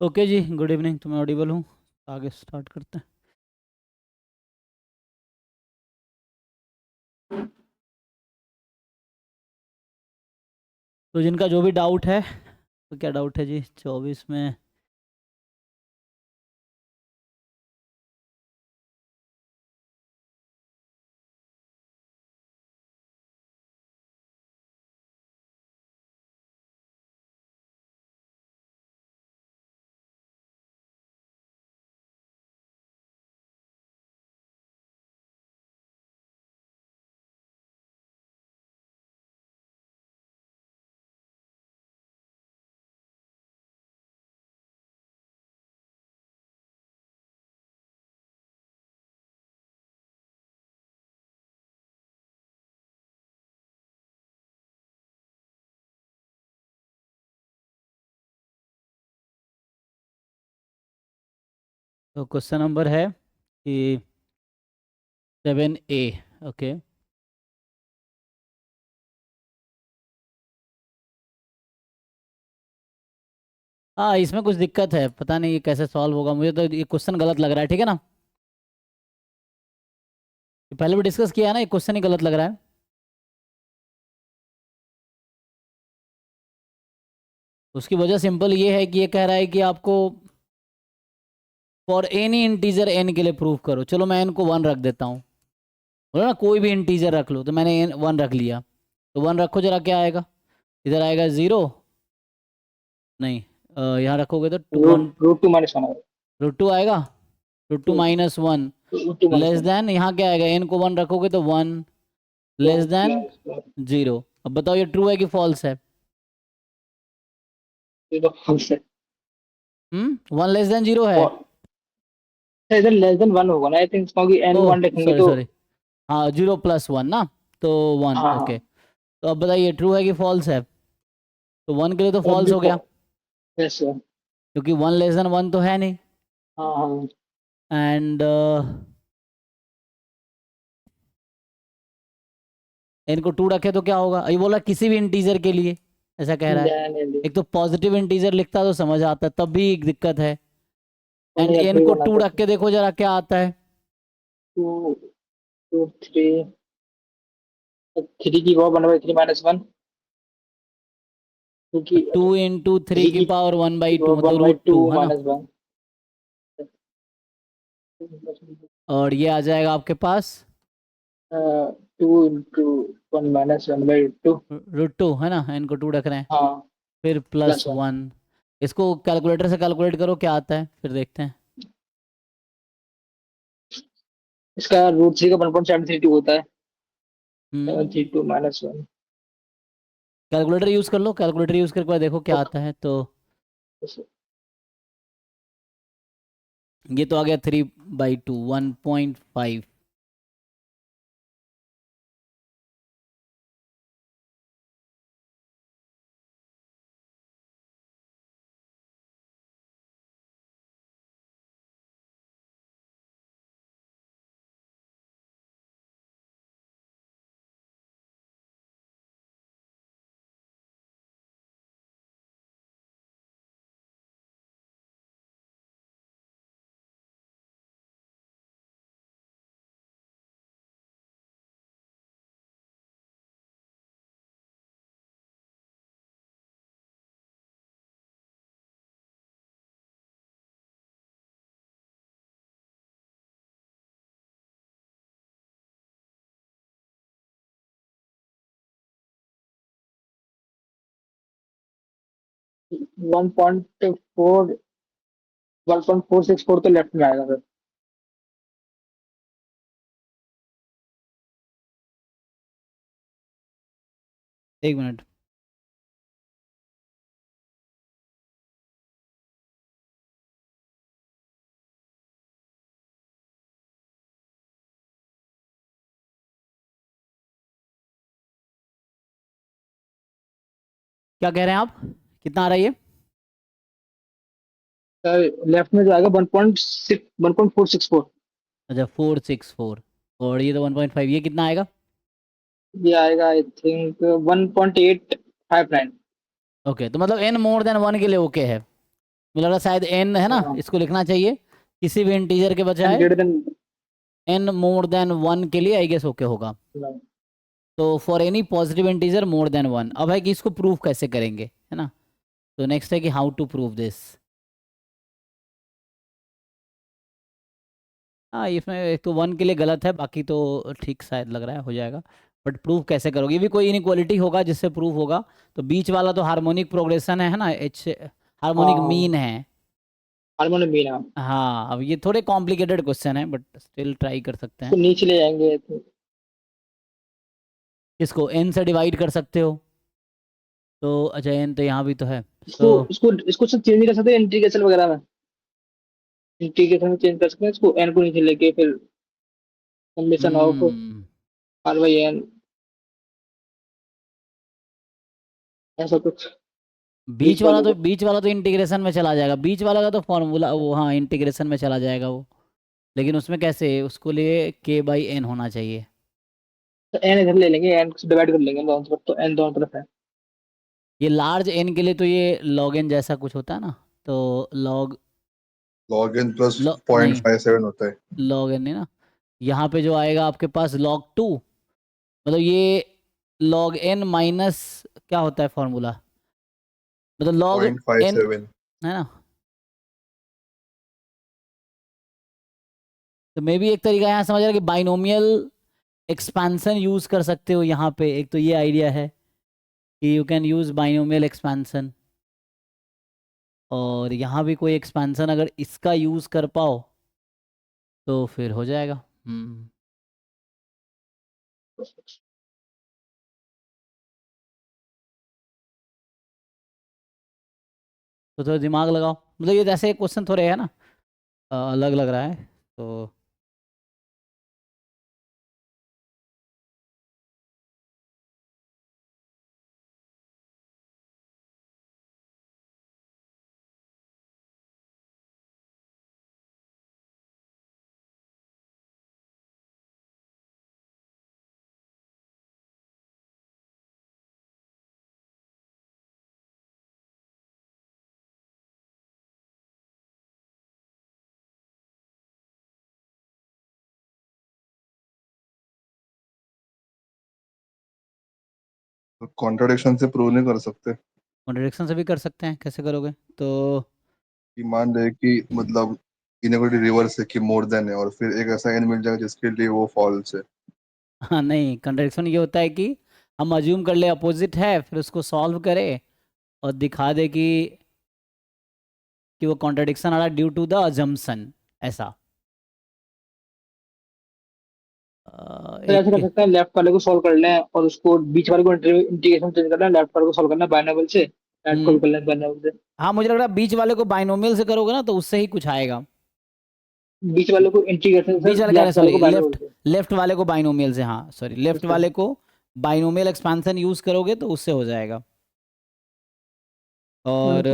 Okay जी, good evening. तो मैं Audible हूँ, आगे स्टार्ट करते हैं। तो जिनका जो भी डाउट है, तो क्या डाउट है जी 24 में? तो क्वेश्चन नंबर है कि 7A। ओके, हाँ इसमें कुछ दिक्कत है, पता नहीं ये कैसे सॉल्व होगा। मुझे तो ये क्वेश्चन गलत लग रहा है, ठीक है ना? ये पहले भी डिस्कस किया है ना, ये क्वेश्चन ही गलत लग रहा है। उसकी वजह सिंपल ये है कि ये कह रहा है कि आपको फॉर एनी इंटीजर एन के लिए प्रूव करो। चलो मैं एन को 1 रख देता हूँ। बोलो ना कोई भी इंटीजर रख लो, तो मैंने एन 1 रख लिया। तो 1 रखो, जरा क्या आएगा? इधर आएगा 0। नहीं, यहाँ रखोगे तो two root 1 root two minus one आएगा। √2 आएगा। √2 -1 root two minus less one then, यहाँ क्या आएगा? एन को 1 रखोगे तो 1 लेस देन प्लस 0। अब बताओ ये ट्रू है कि फॉल्स है? 1 लेस देन 0 है। इधर लेस देन वन होगा ना, आई थिंक, क्योंकि एन ओह वन रखेंगे सॉरी तो। सॉरी, हाँ 0 + 1 ना, तो 1। हाँ ओके, हाँ। तो अब बताइए ट्रू है कि फॉल्स है? तो 1 के लिए तो और फॉल्स भी हो गया, यस सर। क्योंकि 1 लेस देन 1 तो है नहीं। हाँ हाँ। एंड एन को 2 रखे तो क्या होगा? ये बोला किसी भी इंटीजर के लिए, ऐसा कह रहा है। नहीं एक तो पॉजिटिव इंटीजर लिखता तो समझ आता, तब भी एक दिक्कत है। एंड नहीं, एन थ्री को वन 2 आता रख के देखो जरा क्या आता है। Two two three. थ्री की power one by three minus one, क्योंकि 2 × 3 थ्री की पावर 1/2, वन मतलब बाई टू √2 है ना। Minus one. और ये आ जाएगा आपके पास two into one minus one by two. √2 है ना। एन को 2 रख रहे हैं, हाँ फिर प्लस वन। +1। इसको कैलकुलेटर से कैलकुलेट करो क्या आता है, फिर देखते हैं। इसका रूट थ्री का 1.732 होता है। हम्म 732 माइनस वन। कैलकुलेटर यूज़ कर लो, कैलकुलेटर यूज़ करके देखो क्या आता है। तो ये तो आ गया 3/2, 1.5। वन पॉइंट फोर 1.464 तो लेफ्ट में आएगा सर। एक मिनट, क्या कह रहे हैं आप? कितना आ रहा है ये? सर लेफ्ट में जो आएगा 1.464। अच्छा 464, और ये तो 1.5, ये कितना आएगा? ये आएगा आई थिंक 1.859। ओके, तो मतलब n मोर देन 1 के लिए ओके है। मुझे लगा शायद n है ना, हाँ, इसको लिखना चाहिए किसी भी इंटीजर के एन बजाय। Greater than n more than 1 के लिए आई गेस ओके होगा। तो for any positive integer more than 1, अब है कि इसको प्रूव कैसे करेंगे, है ना। तो नेक्स्ट है कि हाउ टू प्रूव दिस। हाँ, इसमें एक तो 1 के लिए गलत है, बाकी तो ठीक शायद लग रहा है हो जाएगा। बट प्रूव कैसे करोगे, ये भी कोई इनइक्वालिटी होगा जिससे प्रूव होगा। तो बीच वाला तो हार्मोनिक प्रोग्रेशन है ना, एच हार्मोनिक मीन हाँ, है। हार्मोनियम मीन, हाँ। हाँ, अब ये थोड़े कॉम्प्लिकेटेड क्वेश्चन है बट स्टिल ट्राई कर सकते तो हैं। नीचे ले जाएंगे तो इसको n से डिवाइड कर सकते हो। तो अच्छा, n तो यहाँ भी तो है। इसको तो इसको इसको सब चेंज नहीं कर सकते इंटीग्रेशन वगैरह में? इंटीग्रेशन में चेंज कर सकते हैं इसको, एन को नीचे लेके फिर summation of hmm r by n, ऐसा कुछ। बीच वाले को। बीच वाला तो इंटीग्रेशन में चला जाएगा, बीच वाला का तो फॉर्मूला वो, हाँ इंटीग्रेशन में चला जाएगा वो। लेकिन उसमें कैसे, उसको लिए k/n होना चाहिए। तो एन इधर ले लेंगे, एन से डिवाइड कर लेंगे दोनों तरफ, तो एन दोनों तरफ है। ये लार्ज n के लिए तो ये log n जैसा कुछ होता है ना। तो log log in plus point नहीं, फाइव सेवन होता है। log n नहीं ना। यहाँ पे जो आएगा आपके पास log 2, मतलब ये log n माइनस क्या होता है फॉर्मूला, मतलब log point five n, seven है ना। तो मे भी एक तरीका यहाँ समझ रहा है कि बाइनोमियल एक्सपेंशन यूज कर सकते हो यहाँ पे, एक तो ये आइडिया है कि you can use binomial expansion. और यहाँ भी कोई एक्सपेंशन अगर इसका यूज कर पाओ तो फिर हो जाएगा। तो थोड़ा दिमाग लगाओ, मतलब ये जैसे क्वेश्चन थोड़े है ना, अलग लग रहा है तो। कॉन्ट्रडिक्शन से प्रूव नहीं कर सकते। कॉन्ट्रडिक्शन से भी कर सकते हैं, कैसे करोगे तो। कि मान रहे कि मतलब इनइक्वालिटी रिवर्स है कि मोर देन है, और फिर एक ऐसा एन मिल जाएगा जिसके लिए वो फॉल्स है। हाँ नहीं, कॉन्ट्रडिक्शन ये होता है कि हम अज्यूम कर ले अपोजिट है, फिर उसको सॉल्व करें और दिखा दे कि वो कॉन्ट्रडिक्शन आ रहा है ड्यू टू द अजम्पशन, ऐसा। तो ऐसे कर एक सकते हैं, लेफ्ट वाले को सॉल्व कर लें और उसको बीच वाले को इंटीग्रेशन चेंज कर लें, लेफ्ट वाले को सॉल्व करना है बाइनोमियल से, राइट को भी हम्म कर लें बाइनोमियल से। हाँ, मुझे लग रहा है बीच वाले को बाइनोमियल से करोगे ना तो उससे ही कुछ आएगा। बीच वाले को इंटीग्रेशन से, बीच वाले कह रहे, लेफ्ट वाले सॉरी को बाइनोमियल लेफ्ट, से। लेफ्ट वाले को बाइनोमियल से, हाँ सॉरी, लेफ्ट उससे वाले को बाइनोमियल एक्सपेंशन यूज करोगे तो उससे हो जाएगा। और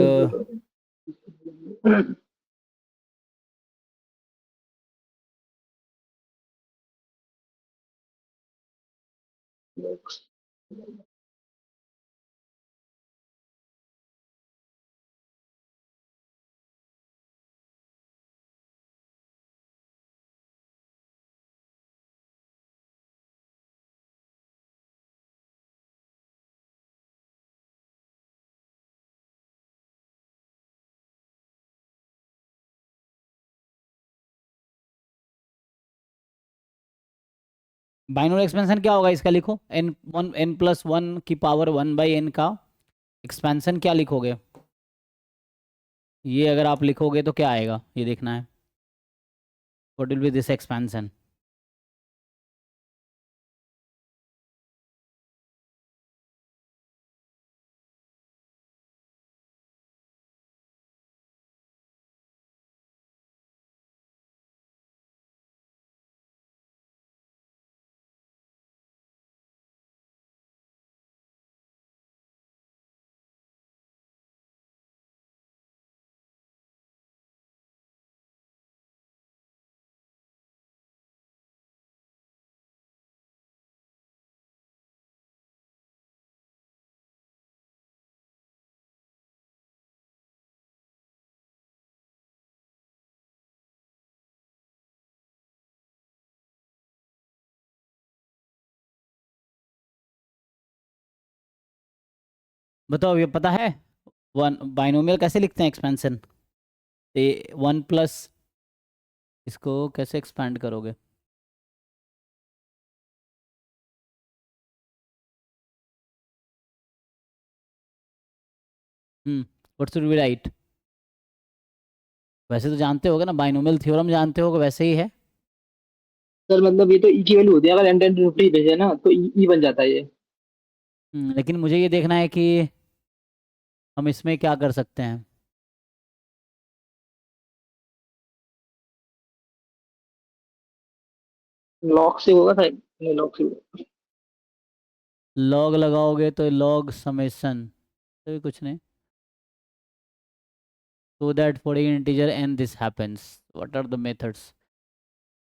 बाइनोमियल एक्सपेंशन क्या होगा इसका, लिखो n+1 की पावर 1/n का एक्सपेंशन क्या लिखोगे। ये अगर आप लिखोगे तो क्या आएगा ये देखना है, what will be this expansion. बताओ ये पता है वन बाइनोमियल कैसे लिखते हैं एक्सपेंशन? ए 1 प्लस इसको कैसे एक्सपेंड करोगे? What should we write? वैसे तो जानते होगे ना, बाइनोमियल थ्योरम जानते होगे, वैसे ही है। सर मतलब ये तो ई की वैल्यू होती है, अगर एन टेन टू फिफ्टी भेजे ना तो ई बन जाता है ये। लेकिन मुझे ये देखना है कि हम इसमें क्या कर सकते हैं। लॉक से होगा सर, नहीं लॉक से होगा। लॉग लगाओगे तो लॉग समेशन, तो कुछ नहीं। so that for an integer n this happens, what are the methods?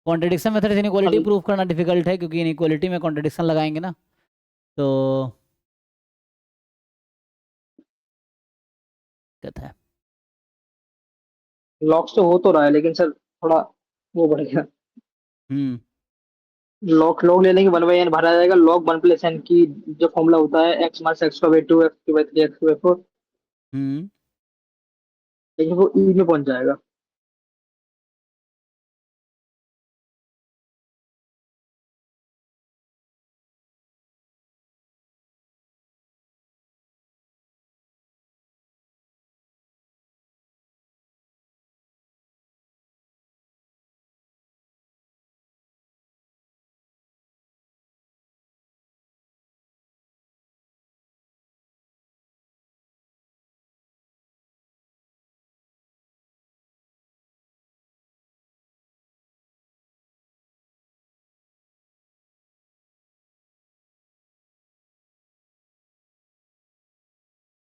Contradiction method inequality हल प्रूव करना डिफिकल्ट है, क्योंकि इनइक्वालिटी में कॉन्ट्रडिक्शन लगाएंगे ना, तो कहता है। लॉक से हो तो रहा है लेकिन सर थोड़ा वो बढ़ गया। हम्म लॉक लॉग ले लेंगे, वन बाई एन भरा जाएगा, लॉग वन प्लस एन की जो फॉर्मूला होता है, X minus X by two, X की by three, X by four, hmm लेकिन वो ई में पहुंच जाएगा।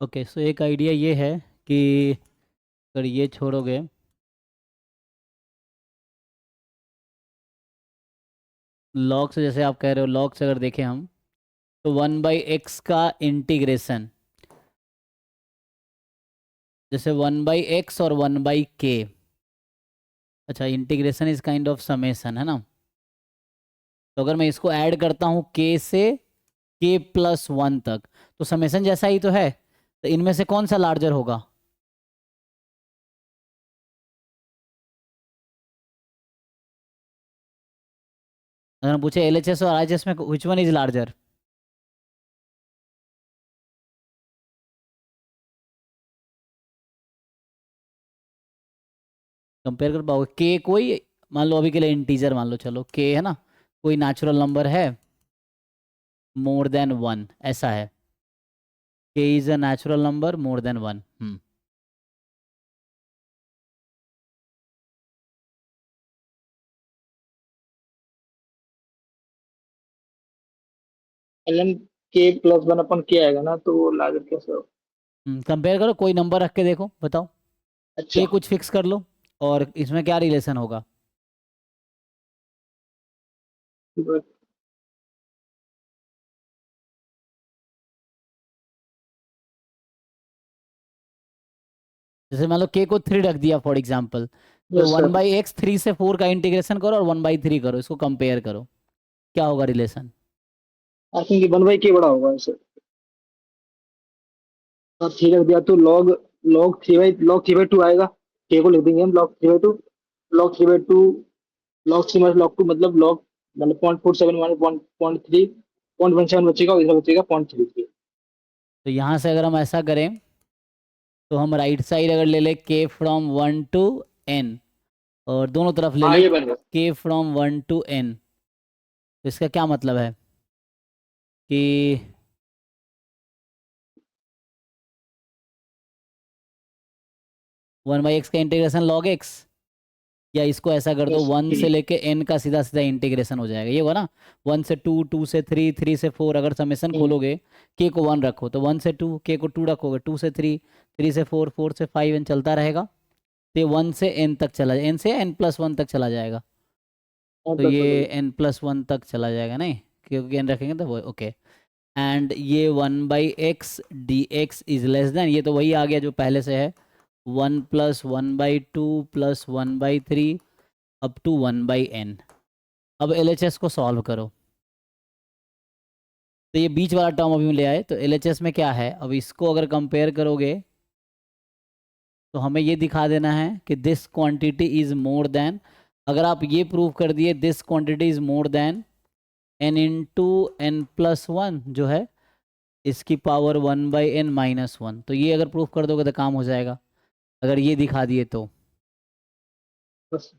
ओके, सो एक आइडिया ये है कि अगर ये छोड़ोगे, लॉग से जैसे आप कह रहे हो, लॉग से अगर देखें हम, तो 1/x का इंटीग्रेशन, जैसे 1/x और 1/k, अच्छा integration is kind of summation है ना। तो अगर मैं इसको ऐड करता हूँ k से k+1 तक, तो समेशन जैसा ही तो है, तो इनमें से कौन सा लार्जर होगा? अगर हम पूछे LHS और RHS में which one is larger? Compare कर पाओगे? के कोई, मान लो अभी के लिए इंटीजर मान लो, चलो के है ना, कोई नेचुरल नंबर है मोर देन वन, ऐसा है, k is a natural number more than one. L m k plus one अपन के आएगा ना, तो वो लागत कैसे होगा? कंपेयर करो, कोई नंबर रख के देखो, बताओ। अच्छा। के कुछ फिक्स कर लो, और इसमें क्या रिलेशन होगा? जैसे मान लो के को 3 रख दिया फॉर एग्जाम्पल, तो yes one sir. By x 3 से 4 का इंटीग्रेशन करो और 1/3 करो, इसको कंपेयर करो, क्या होगा relation? I think one by के बड़ा होगा सर। और थ्री रख दिया तो log log three by two आएगा। के को लिख देंगे हम log three by two. Log three by two, log three minus log to मतलब लॉग, मतलब 0.47 माइनस 1.3, 0.17 बचेगा और इधर बचेगा 0.33। तो यहाँ से अगर हम ऐसा करें, तो हम राइट साइड अगर ले ले के फ्रॉम 1 to n, और दोनों तरफ ले हाँ ले ये बन गया। के फ्रॉम 1 to n, तो इसका क्या मतलब है कि 1/x का इंटीग्रेशन लॉग एक्स, या इसको ऐसा कर दो, यस। 1 से लेके n का सीधा सीधा इंटीग्रेशन हो जाएगा, ये हुआ ना। 1 से 2, 2 से 3, 3 से 4, अगर समेशन खोलोगे, के को 1 रखो तो 1 से 2, के को 2 रखोगे, 2 से 3, 3 से 4, 4 से 5, n चलता रहेगा, तो ये 1 से n तक चला, n से n+1 तक चला जाएगा, तो ये n+1 तक चला जाएगा, नहीं क्योंकि n रखेंगे तो वो ओके। एंड ये 1/x dx is less than, ये तो वही आ गया जो पहले से है, 1+1/2 + 1/3 अप टू 1/n। अब LHS को सॉल्व करो, तो ये बीच वाला टर्म अभी ले आए, तो LHS में क्या है, अब इसको अगर कंपेयर करोगे तो हमें ये दिखा देना है कि this quantity is more than, अगर आप ये प्रूव कर दिए this quantity is more than n into n plus one जो है इसकी पावर 1/n-1, तो ये अगर प्रूफ कर दोगे तो काम हो जाएगा, अगर ये दिखा दिए तो। बस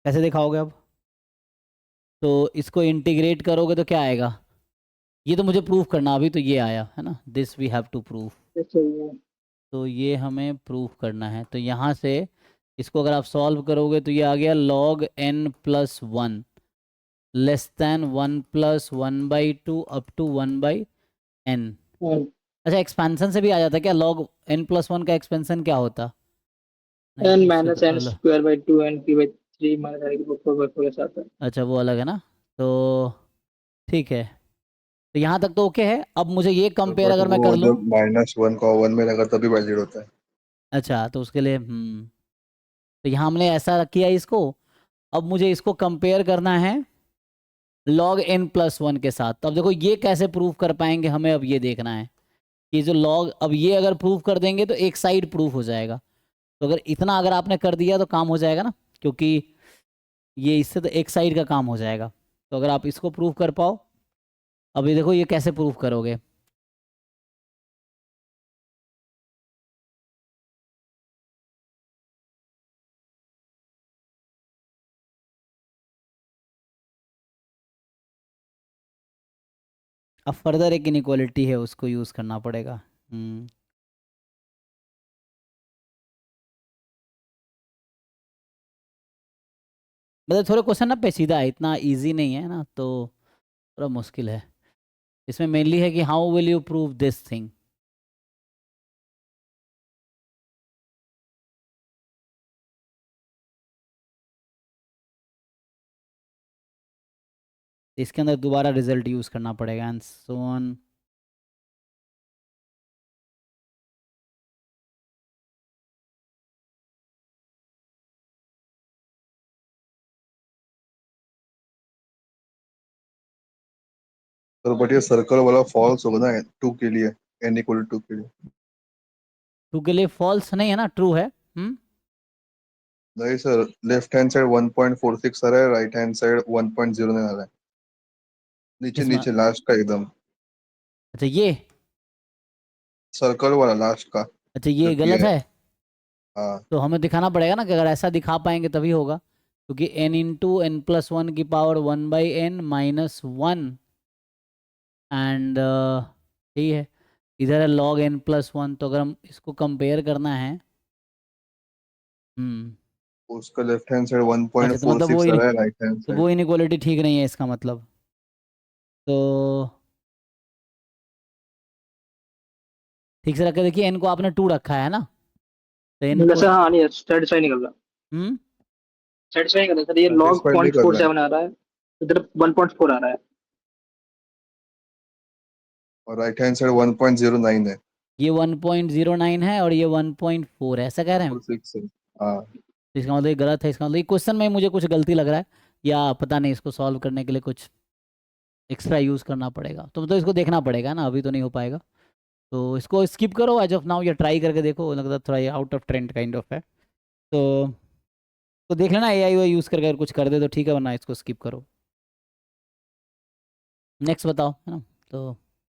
कैसे दिखाओगे अब, तो इसको इंटीग्रेट करोगे तो क्या आएगा, ये तो मुझे प्रूफ करना, अभी तो ये आया है ना, this we have to prove, ऐसे ही है। तो ये हमें प्रूफ करना है। तो यहाँ से इसको अगर आप सॉल्व करोगे तो ये आ गया log n+1 less than 1+1/2 up to 1/n। और अच्छा, एक्सपेंशन से भी आ जाता है क्या, log n+1 का एक्सपेंशन क्या होता, नहीं n उससे माइनस तो n अलग, square by 2 n p by 3 minus n की 4/4 ऐसा आता है। अच्छा वो अलग है ना, तो ठीक है, तो यहाँ तक तो ओके है। अब मुझे ये कंपेयर बट अगर मैं वो कर लूँ, जब -1 को 1 में अगर तभी वैलिड होता है। अच्छा तो उसके लिए तो यहाँ हमने ऐसा किया इसको, अब मुझे इसको कंपेयर करना है log n+1 के साथ। तो अब देखो ये कैसे प्रूव कर पाएंगे हमें, अब ये देखना है कि जो log, अब ये अगर प्रूव कर देंगे तो एक साइड प्रूफ हो जाएगा, तो अगर इतना अगर आपने कर दिया तो काम हो जाएगा ना, क्योंकि ये इससे तो एक साइड का काम हो जाएगा। तो अगर आप इसको प्रूव कर पाओ, अब ये देखो ये कैसे प्रूव करोगे, अब फर्दर एक इनइक्वालिटी है उसको यूज़ करना पड़ेगा। मतलब थोड़े क्वेश्चन ना पेचीदा है, इतना इजी नहीं है ना, तो थोड़ा मुश्किल है। इसमें मेनली है कि how will you prove this thing. इसके अंदर दोबारा रिजल्ट यूज़ करना पड़ेगा एंड सो ऑन। तो बट ये सर्कल वाला फॉल्स होगा ना 2 के लिए, n = 2 के लिए। ट्रू के लिए फॉल्स नहीं है ना, ट्रू है। नहीं सर, लेफ्ट हैंड साइड 1.46 आ रहा है, राइट हैंड साइड 1.09 आ रहा है, नीचे इसमें नीचे लास्ट का एकदम, अच्छा ये, सर्कल वाला लास्ट का अच्छा जो ये किया गलत है। है, हाँ, तो हमें दिखाना पड़ेगा ना कि अगर ऐसा दिखा पाएंगे तभी होगा, क्योंकि n×n+1 की पावर 1/n-1 एंड यही है, इधर है log n+1, तो अगर हम इसको कंपेयर करना है, उसका लेफ्ट हैंड साइड अच्छा तो मतलब वो 1.46 आ रहा है, राइट हैंड तो साइड। वो इनइक्वालिटी ठीक नहीं है इसका मतलब, तो ठीक से रख के देखिए, n को आपने 2 रखा है ना, तो n को वैसे हाँ नहीं सेटिस्फाई नहीं कर रहा, हम्म सेटिस्फाई नहीं कर रहा सर, ये log सेटिस्फाइड नहीं कर रहा है, 0.47 आ रहा है, इधर 1.4 आ रहा है। और राइट हैंड साइड 1.09 है, ये 1.09 है और ये 1.4 है, ऐसा कह रहे हैं हम। 46 है। हाँ, तो इसका मतलब ये गलत है, इसका मतलब ये क्वेश्चन में मुझे कुछ गलती लग रहा है, या पता नहीं, इसको सॉल्व करने के लिए कुछ एक्स्ट्रा यूज़ करना पड़ेगा, तो इसको देखना पड़ेगा ना, अभी तो नहीं हो पाएगा। तो इसको स्किप करो एज ऑफ नाउ, या ट्राई करके देखो, लगता थोड़ा ये out of trend kind of है, तो देख लेना AI वाई यूज़ करके अगर कुछ कर दे तो ठीक है, वरना इसको स्किप करो। नेक्स्ट बताओ, है ना, तो